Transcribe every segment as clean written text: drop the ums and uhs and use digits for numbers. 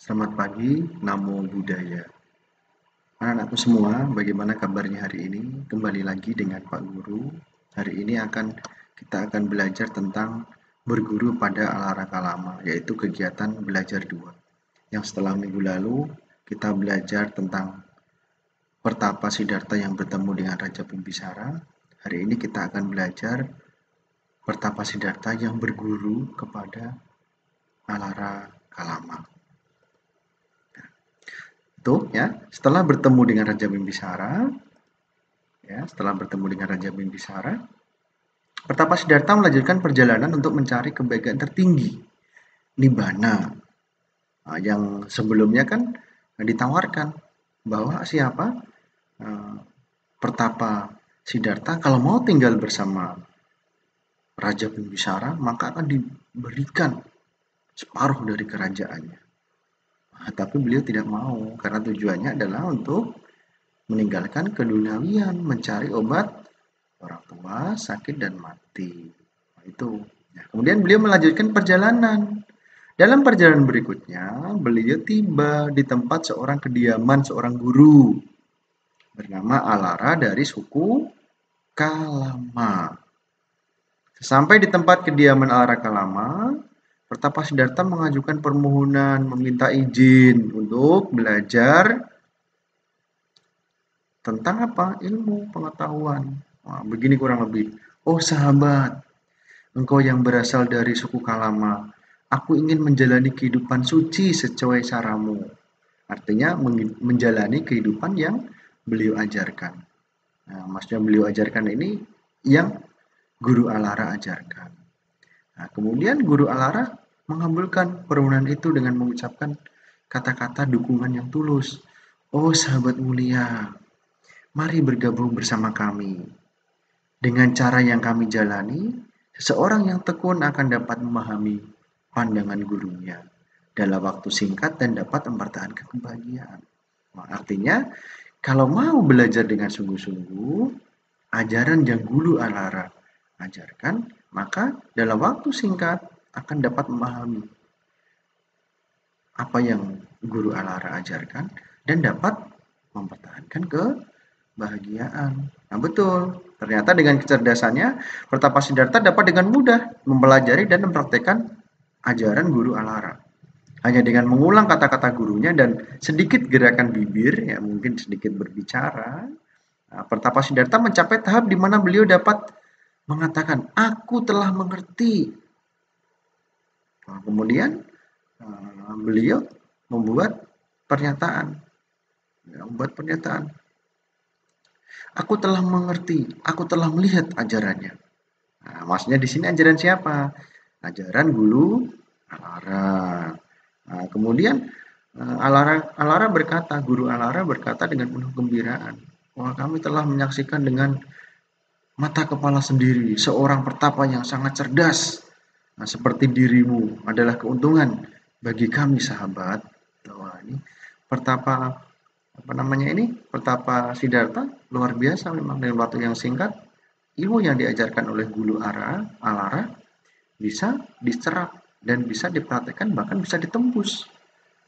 Selamat pagi, Namo Buddhaya. Anak-anakku semua, bagaimana kabarnya hari ini? Kembali lagi dengan Pak Guru. Hari ini kita akan belajar tentang berguru pada Alara Kalama, yaitu kegiatan belajar 2. Yang setelah minggu lalu, kita belajar tentang Pertapa Siddhartha yang bertemu dengan Raja Bimbisara. Hari ini kita akan belajar Pertapa Siddhartha yang berguru kepada Alara Kalama. Itu ya, setelah bertemu dengan Raja Bimbisara, Pertapa Siddhartha melanjutkan perjalanan untuk mencari kebaikan tertinggi, Nibbana. Nah, yang sebelumnya kan ditawarkan bahwa siapa Pertapa Siddhartha kalau mau tinggal bersama Raja Bimbisara maka akan diberikan separuh dari kerajaannya. Nah, tapi beliau tidak mau karena tujuannya adalah untuk meninggalkan keduniawian, mencari obat orang tua, sakit, dan mati. Nah, itu. Ya, kemudian beliau melanjutkan perjalanan. Dalam perjalanan berikutnya, beliau tiba di tempat kediaman seorang guru bernama Alara dari suku Kalama. Sampai di tempat kediaman Alara Kalama, Pertapa Siddhartha mengajukan permohonan meminta izin untuk belajar tentang apa? Ilmu pengetahuan. Nah, begini kurang lebih. Oh sahabat, engkau yang berasal dari suku Kalama, aku ingin menjalani kehidupan suci sesuai caramu. Artinya menjalani kehidupan yang beliau ajarkan. Nah, maksudnya beliau ajarkan ini yang Guru Alara ajarkan. Nah, kemudian Guru Alara mengabulkan permohonan itu dengan mengucapkan kata-kata dukungan yang tulus. Oh sahabat mulia, mari bergabung bersama kami. Dengan cara yang kami jalani, seseorang yang tekun akan dapat memahami pandangan gurunya dalam waktu singkat dan dapat mempertahankan kebahagiaan. Nah, artinya, kalau mau belajar dengan sungguh-sungguh, ajaran yang Guru Alara ajarkan, maka dalam waktu singkat akan dapat memahami apa yang Guru Alara ajarkan dan dapat mempertahankan kebahagiaan. Nah, betul. Ternyata dengan kecerdasannya, Pertapa Siddhartha dapat dengan mudah mempelajari dan mempraktekkan ajaran Guru Alara. Hanya dengan mengulang kata-kata gurunya dan sedikit gerakan bibir, ya mungkin sedikit berbicara, Pertapa Siddhartha mencapai tahap di mana beliau dapat mengatakan, aku telah mengerti. Nah, kemudian beliau membuat pernyataan. Aku telah mengerti, aku telah melihat ajarannya. Nah, maksudnya di sini ajaran siapa? Ajaran Guru Alara. Nah, kemudian Guru Alara berkata dengan penuh gembiraan, wah kami telah menyaksikan dengan mata kepala sendiri seorang pertapa yang sangat cerdas. Nah, seperti dirimu adalah keuntungan bagi kami sahabat. Wah, ini pertapa Pertapa Siddhartha luar biasa memang dengan waktu yang singkat ilmu yang diajarkan oleh Guru Alara bisa diserap dan bisa dipraktekkan bahkan bisa ditembus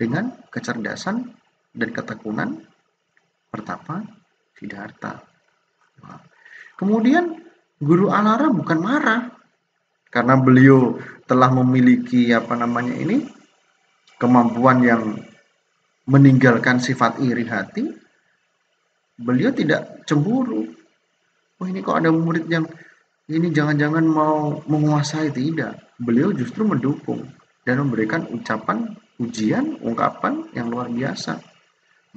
dengan kecerdasan dan ketekunan Pertapa Siddhartha. Nah, kemudian Guru Alara bukan marah karena beliau telah memiliki kemampuan yang meninggalkan sifat iri hati. Beliau tidak cemburu. Oh ini kok ada murid yang ini jangan-jangan mau menguasai, tidak. Beliau justru mendukung dan memberikan ungkapan yang luar biasa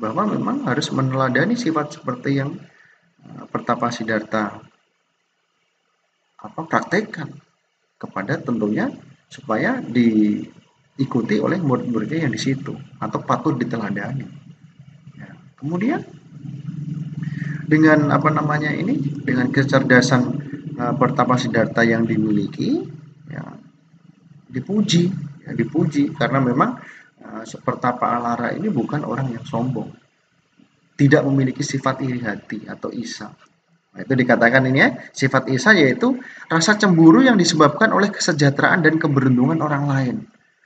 bahwa memang harus meneladani sifat seperti yang Pertapa Siddhartha praktekkan kepada tentunya supaya diikuti oleh murid-muridnya yang di situ atau patut diteladani. Ya. Kemudian dengan dengan kecerdasan Pertapa Siddhartha yang dimiliki, ya, dipuji karena memang Pertapa Alara ini bukan orang yang sombong, tidak memiliki sifat iri hati atau isa. Nah, itu dikatakan ini ya, sifat isa yaitu rasa cemburu yang disebabkan oleh kesejahteraan dan keberuntungan orang lain.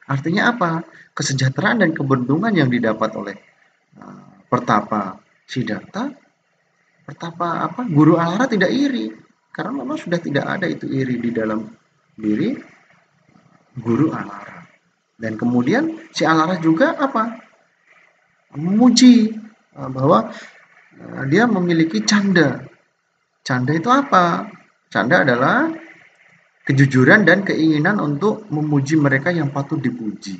Artinya apa? Kesejahteraan dan keberuntungan yang didapat oleh Pertapa Siddhartha, Pertapa Guru Alara tidak iri. Karena memang sudah tidak ada itu iri di dalam diri Guru Alara. Dan kemudian si Alara juga memuji bahwa dia memiliki canda. Canda itu apa? Canda adalah kejujuran dan keinginan untuk memuji mereka yang patut dipuji.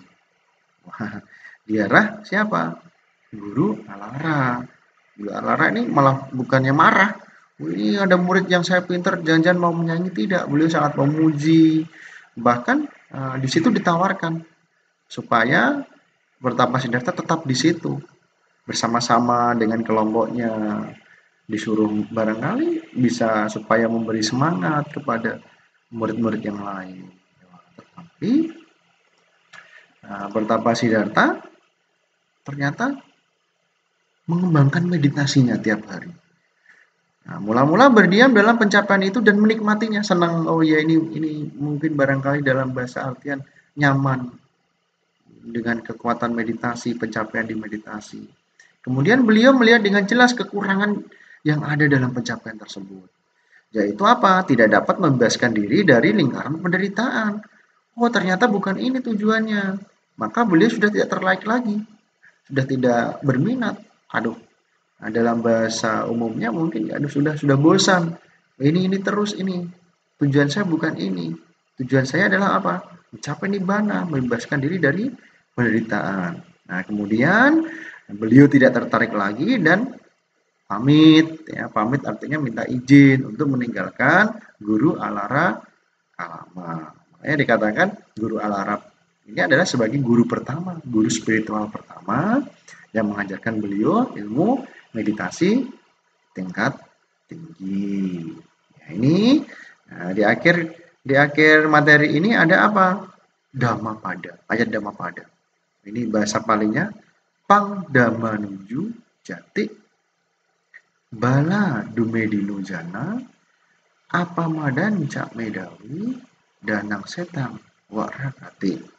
Wah, diarah siapa? Guru Alara. Guru Alara ini malah bukannya marah. Ini ada murid yang saya pinter, jangan-jangan mau menyanyi, tidak. Beliau sangat memuji. Bahkan di situ ditawarkan supaya Pertapa Siddhartha tetap di situ bersama-sama dengan kelompoknya, disuruh barangkali bisa supaya memberi semangat kepada murid-murid yang lain. Tetapi Pertapa Siddhartha ternyata mengembangkan meditasinya tiap hari. Nah, mula-mula berdiam dalam pencapaian itu dan menikmatinya, senang. Oh ya, ini mungkin barangkali dalam bahasa artian nyaman dengan kekuatan meditasi, pencapaian di meditasi. Kemudian beliau melihat dengan jelas kekurangan yang ada dalam pencapaian tersebut. Yaitu apa? Tidak dapat membebaskan diri dari lingkaran penderitaan. Oh, ternyata bukan ini tujuannya. Maka beliau sudah tidak tertarik lagi, sudah tidak berminat. Aduh, nah, dalam bahasa umumnya mungkin aduh sudah bosan. Ini terus ini. Tujuan saya bukan ini. Tujuan saya adalah apa? Mencapai nibbana, membebaskan diri dari penderitaan. Nah, kemudian beliau tidak tertarik lagi dan pamit. Ya, pamit artinya minta izin untuk meninggalkan Guru Alara Kalama. Makanya dikatakan Guru Alara ini adalah sebagai guru pertama, guru spiritual pertama yang mengajarkan beliau ilmu meditasi tingkat tinggi. Nah, ini di akhir materi ini ada apa? Dhammapada, ayat Dhammapada. Ini bahasa palingnya pang damanuju jati bala dumedino jana apa madan cak medawi danang setang warakati.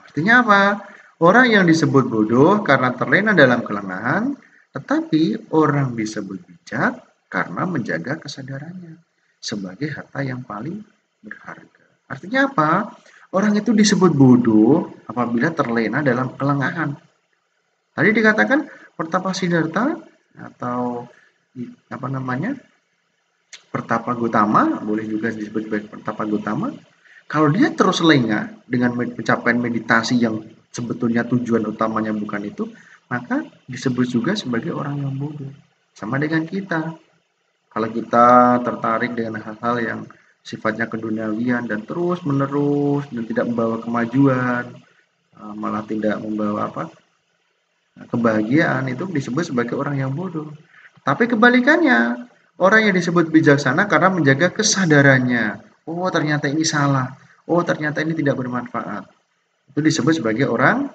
Artinya apa? Orang yang disebut bodoh karena terlena dalam kelengahan, tetapi orang disebut bijak karena menjaga kesadarannya sebagai harta yang paling berharga. Artinya apa? Orang itu disebut bodoh apabila terlena dalam kelengahan. Tadi dikatakan Pertapa Siddhartha atau apa namanya? Pertapa Gautama, boleh juga disebut sebagai Pertapa Gautama. Kalau dia terus lengah dengan pencapaian meditasi yang sebetulnya tujuan utamanya bukan itu, maka disebut juga sebagai orang yang bodoh. Sama dengan kita. Kalau kita tertarik dengan hal-hal yang sifatnya keduniawian dan terus menerus dan tidak membawa kemajuan, malah tidak membawa kebahagiaan, itu disebut sebagai orang yang bodoh. Tapi kebalikannya, orang yang disebut bijaksana karena menjaga kesadarannya. Oh, ternyata ini salah. Oh, ternyata ini tidak bermanfaat. Itu disebut sebagai orang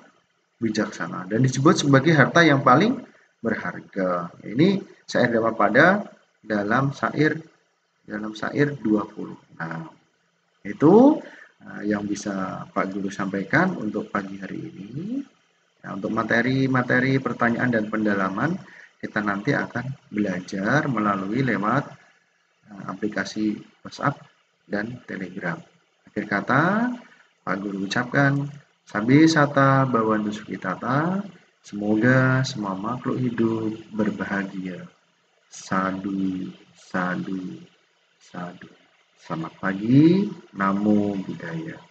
bijaksana dan disebut sebagai harta yang paling berharga. Ini syair Dhammapada dalam syair 20. Nah, itu yang bisa Pak Guru sampaikan untuk pagi hari ini. Nah, untuk materi-materi pertanyaan dan pendalaman kita nanti akan belajar melalui lewat aplikasi WhatsApp dan Telegram. Akhir kata, Pak Guru ucapkan, Sabi Sata Bawantu Sukitata, semoga semua makhluk hidup berbahagia. Sadu, sadu, sadu. Selamat pagi, Namo Buddhaya.